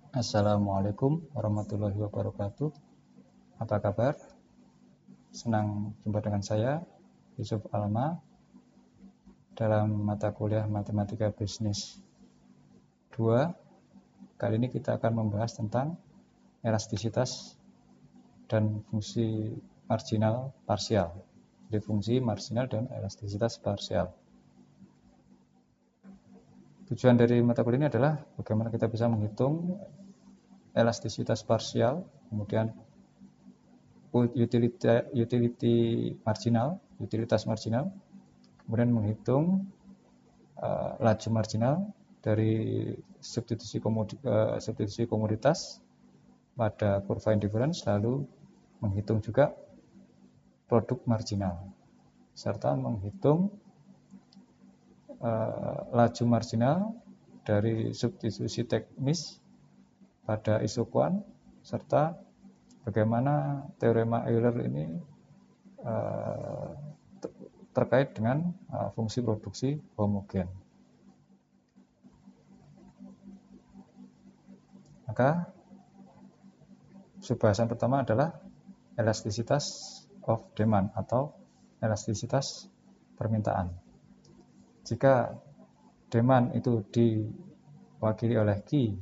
Assalamualaikum warahmatullahi wabarakatuh. Apa kabar? Senang jumpa dengan saya, Yusuf Alma, dalam mata kuliah Matematika Bisnis 2. Kali ini kita akan membahas tentang elastisitas dan fungsi marginal parsial. Jadi fungsi marginal dan elastisitas parsial. Tujuan dari mata kuliah ini adalah bagaimana kita bisa menghitung elastisitas parsial, kemudian utilitas marginal, kemudian menghitung laju marginal dari substitusi komoditas pada kurva indifference, lalu menghitung juga produk marginal, serta menghitung laju marginal dari substitusi teknis pada isokuan, serta bagaimana teorema Euler ini terkait dengan fungsi produksi homogen. Maka subbahasan pertama adalah elastisitas of demand atau elastisitas permintaan. Jika demand itu diwakili oleh Q,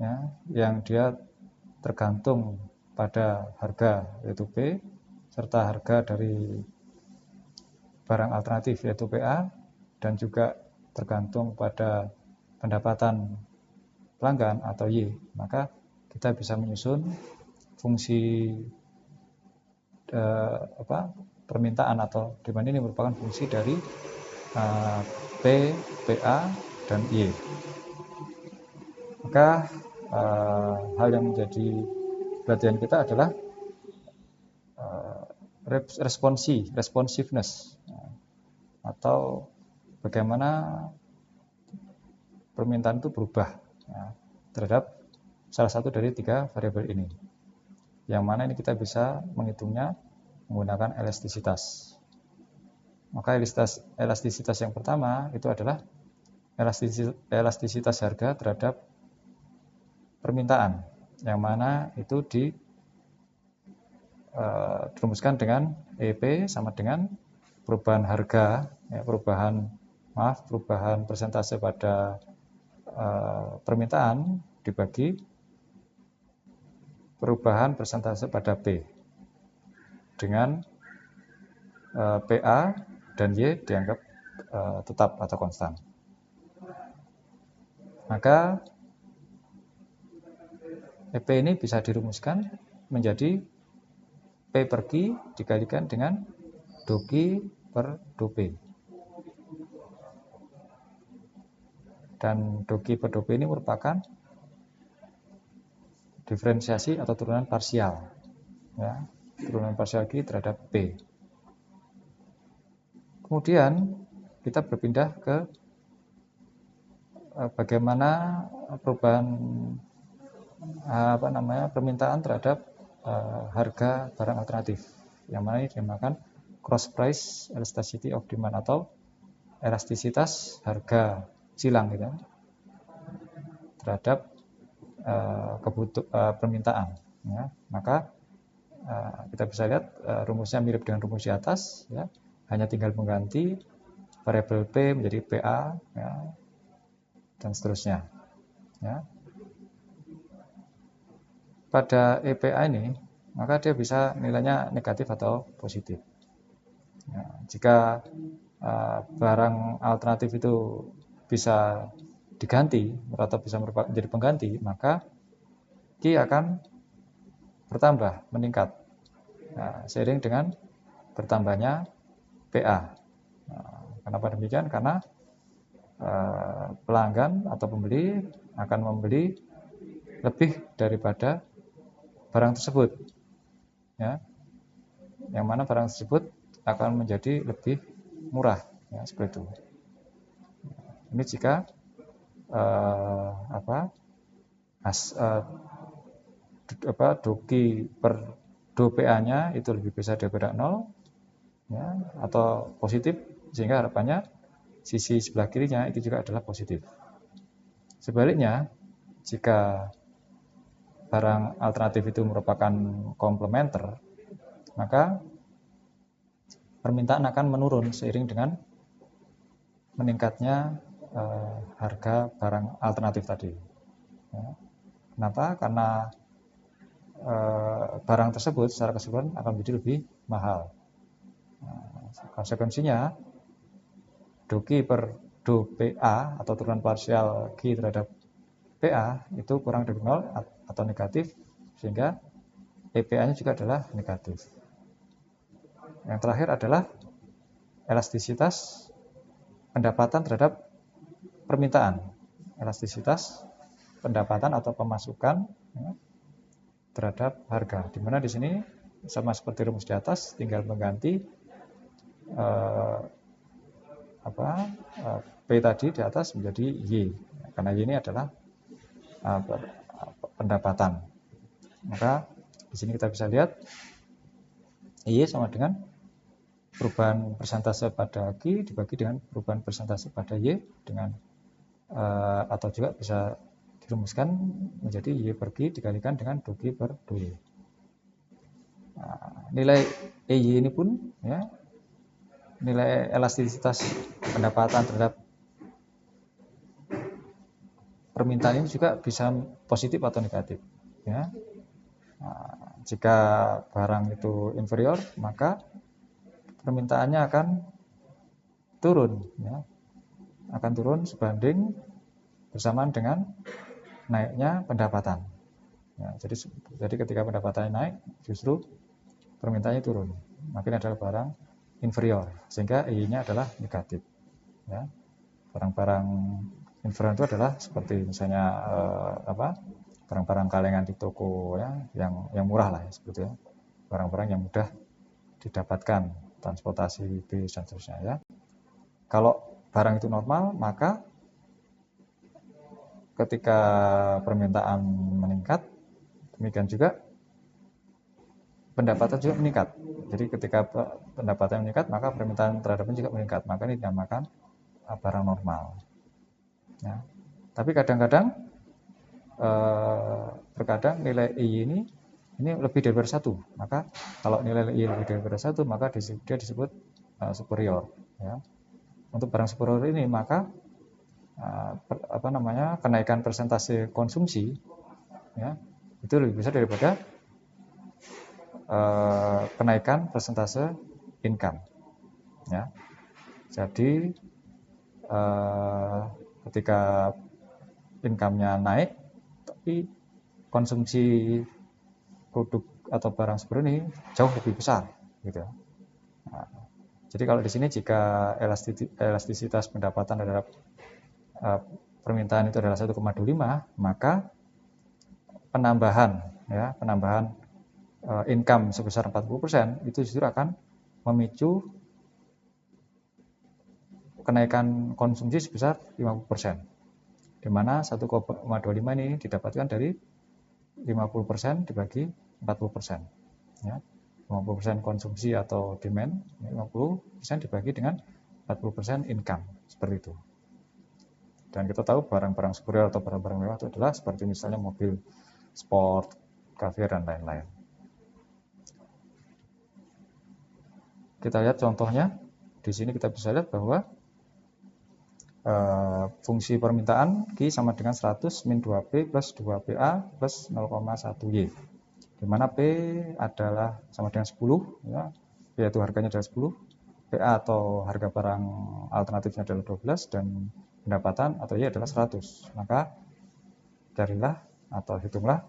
ya, yang dia tergantung pada harga yaitu P, serta harga dari barang alternatif yaitu PA, dan juga tergantung pada pendapatan pelanggan atau Y, maka kita bisa menyusun fungsi permintaan atau demand ini merupakan fungsi dari P, PA, dan Y. Maka hal yang menjadi perhatian kita adalah responsiveness, atau bagaimana permintaan itu berubah terhadap salah satu dari 3 variabel ini, yang mana ini kita bisa menghitungnya menggunakan elastisitas. Maka elastisitas yang pertama itu adalah elastisitas harga terhadap permintaan, yang mana itu dirumuskan dengan EP sama dengan perubahan harga, perubahan persentase pada permintaan dibagi perubahan persentase pada P, dengan PA dan Y dianggap tetap atau konstan. Maka EP ini bisa dirumuskan menjadi P per Q dikalikan dengan do Q per do P. Dan do Q per do P ini merupakan diferensiasi atau turunan parsial, ya, turunan parsial Q terhadap P. Kemudian kita berpindah ke bagaimana perubahan permintaan terhadap harga barang alternatif, yang mana ini dinamakan cross price elasticity of demand atau elastisitas harga silang gitu, terhadap permintaan, ya. Maka kita bisa lihat rumusnya mirip dengan rumus di atas, ya. Hanya tinggal mengganti variabel P menjadi PA, ya, dan seterusnya, ya. Pada EPA ini, maka dia bisa nilainya negatif atau positif. Ya, jika barang alternatif itu bisa diganti atau bisa menjadi pengganti, maka Q akan bertambah, meningkat, seiring dengan bertambahnya PA. Kenapa demikian? Karena pelanggan atau pembeli akan membeli lebih daripada barang tersebut, ya, yang mana barang tersebut akan menjadi lebih murah, ya, seperti itu. Ini jika do Q per do PA-nya itu lebih besar daripada 0, ya, atau positif, sehingga harapannya sisi sebelah kirinya itu juga adalah positif. Sebaliknya, jika barang alternatif itu merupakan komplementer, maka permintaan akan menurun seiring dengan meningkatnya harga barang alternatif tadi. Ya. Kenapa? Karena barang tersebut secara keseluruhan akan menjadi lebih mahal. Konsekuensinya DOQ per do PA atau turunan parsial Q terhadap PA itu kurang dari 0 atau negatif, sehingga EPA-nya juga adalah negatif. Yang terakhir adalah elastisitas pendapatan terhadap permintaan. Elastisitas pendapatan atau pemasukan terhadap harga. Di mana di sini sama seperti rumus di atas, tinggal mengganti P tadi di atas menjadi Y, karena Y ini adalah pendapatan. Maka di sini kita bisa lihat Y sama dengan perubahan persentase pada Q dibagi dengan perubahan persentase pada Y dengan atau juga bisa dirumuskan menjadi Y per Q dikalikan dengan do Q per do Y. Nah, nilai EY ini pun ya, nilai elastisitas pendapatan terhadap permintaan ini juga bisa positif atau negatif. Ya. Nah, jika barang itu inferior, maka permintaannya akan turun, ya. Akan turun sebanding bersamaan dengan naiknya pendapatan. Ya, jadi ketika pendapatannya naik, justru permintaannya turun. Makin adalah barang inferior, sehingga EY-nya adalah negatif. Ya. Barang-barang inferior itu adalah seperti misalnya barang-barang kalengan di toko, ya, yang murah lah, ya, seperti ya. Barang-barang yang mudah didapatkan, transportasi bis dan seterusnya, ya. Kalau barang itu normal, maka ketika permintaan meningkat, demikian juga pendapatan juga meningkat. Jadi ketika pendapatan meningkat, maka permintaan terhadapnya juga meningkat. Maka ini dinamakan barang normal. Ya. Tapi kadang-kadang terkadang nilai I ini lebih dari 1. Maka kalau nilai I lebih dari 1, maka dia disebut superior. Ya. Untuk barang superior ini, maka kenaikan persentase konsumsi, ya, itu lebih besar daripada kenaikan persentase income. Ya. Jadi ketika income-nya naik, tapi konsumsi produk atau barang seperti ini jauh lebih besar, gitu. Nah, jadi kalau di sini jika elastisitas pendapatan terhadap permintaan itu adalah 1,25, maka penambahan income sebesar 40% itu justru akan memicu kenaikan konsumsi sebesar 50%, di mana 1,25 ini didapatkan dari 50% dibagi 40%. Ya. 50% konsumsi atau demand, 50% dibagi dengan 40% income, seperti itu. Dan kita tahu barang-barang superior atau barang-barang mewah itu adalah seperti misalnya mobil sport, caviar, dan lain-lain. Kita lihat contohnya. Di sini kita bisa lihat bahwa fungsi permintaan Q sama dengan 100 min 2P plus 2PA plus 0,1Y, di mana P adalah sama dengan 10, ya, yaitu harganya adalah 10, PA atau harga barang alternatifnya adalah 12, dan pendapatan atau Y adalah 100. Maka carilah atau hitunglah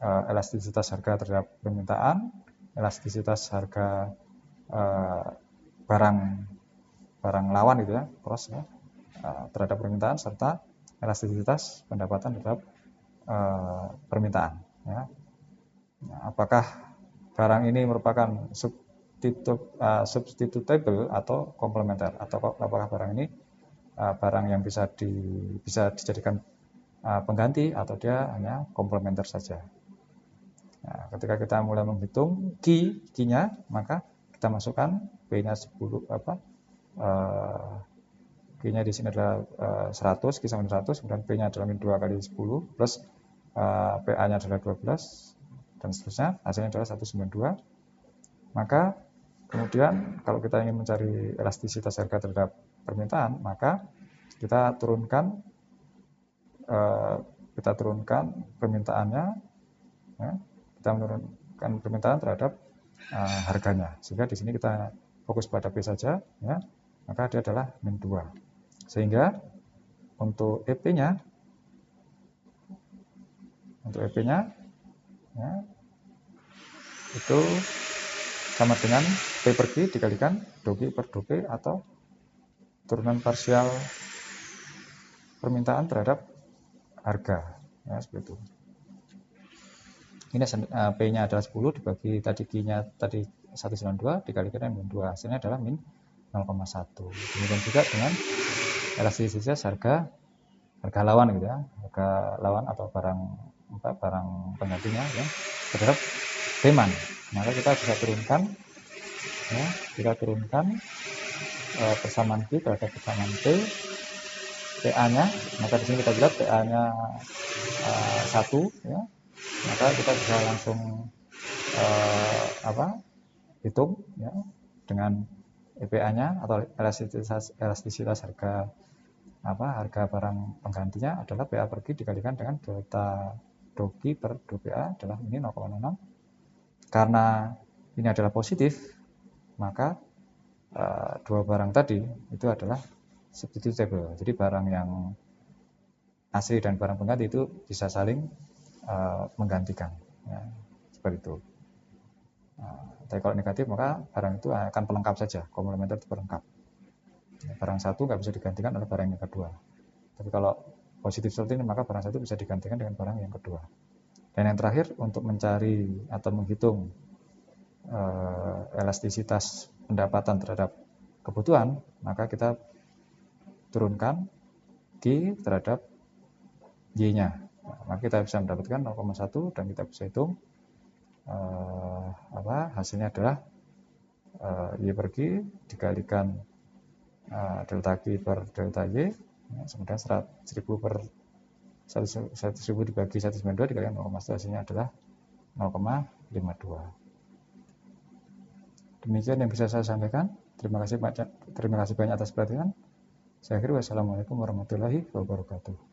elastisitas harga terhadap permintaan, elastisitas harga barang lawan, gitu ya, cross, ya, terhadap permintaan, serta elastisitas pendapatan terhadap permintaan. Ya. Nah, apakah barang ini merupakan substitutable atau komplementer, atau apakah barang ini barang yang bisa dijadikan pengganti, atau dia hanya komplementer saja. Nah, ketika kita mulai menghitung Q-nya, maka kita masukkan P-nya 10, Q-nya di sini adalah 100, Q sama 100, kemudian P-nya adalah min 2 kali 10 plus PA-nya adalah 12 dan seterusnya, hasilnya adalah 192. Maka kemudian kalau kita ingin mencari elastisitas harga terhadap permintaan, maka kita turunkan permintaannya, ya, kita menurunkan permintaan terhadap harganya, sehingga di sini kita fokus pada P saja, ya, maka dia adalah min 2. Sehingga untuk EP-nya ya, itu sama dengan P per Q dikalikan dou Q per dou P, atau turunan parsial permintaan terhadap harga, ya, seperti itu. Ini P-nya adalah 10 dibagi tadi Q-nya tadi 192 dikalikan min 2, hasilnya adalah min 0,1. Demikian juga dengan elastisitas harga lawan gitu ya, harga lawan atau barang penggantinya, ya, terhadap demand. Maka kita bisa turunkan, ya, persamaan Q terhadap persamaan P, PA-nya, maka di sini kita lihat PA-nya 1, ya, maka kita bisa langsung hitung, ya, dengan EPA-nya atau elastisitas harga barang penggantinya adalah PA per Q dikalikan dengan delta dou Q per dou PA adalah ini 0,6. Karena ini adalah positif, maka dua barang tadi itu adalah substitutable. Jadi barang yang asli dan barang pengganti itu bisa saling menggantikan, ya, seperti itu. Tapi kalau negatif, maka barang itu akan pelengkap saja, komplementer itu pelengkap. Barang satu nggak bisa digantikan oleh barang yang kedua. Tapi kalau positif seperti ini, maka barang satu bisa digantikan dengan barang yang kedua. Dan yang terakhir, untuk mencari atau menghitung elastisitas pendapatan terhadap kebutuhan, maka kita turunkan Q terhadap Y-nya. Maka kita bisa mendapatkan 0,1 dan kita bisa hitung hasilnya adalah Y per Q dikalikan delta Q per delta Y, ya, kemudian 1000 per 100.000 dibagi 192 dikalikan 0,1, hasilnya adalah 0,52. Demikian yang bisa saya sampaikan. Terima kasih banyak atas perhatian. Saya akhiri, wassalamualaikum warahmatullahi wabarakatuh.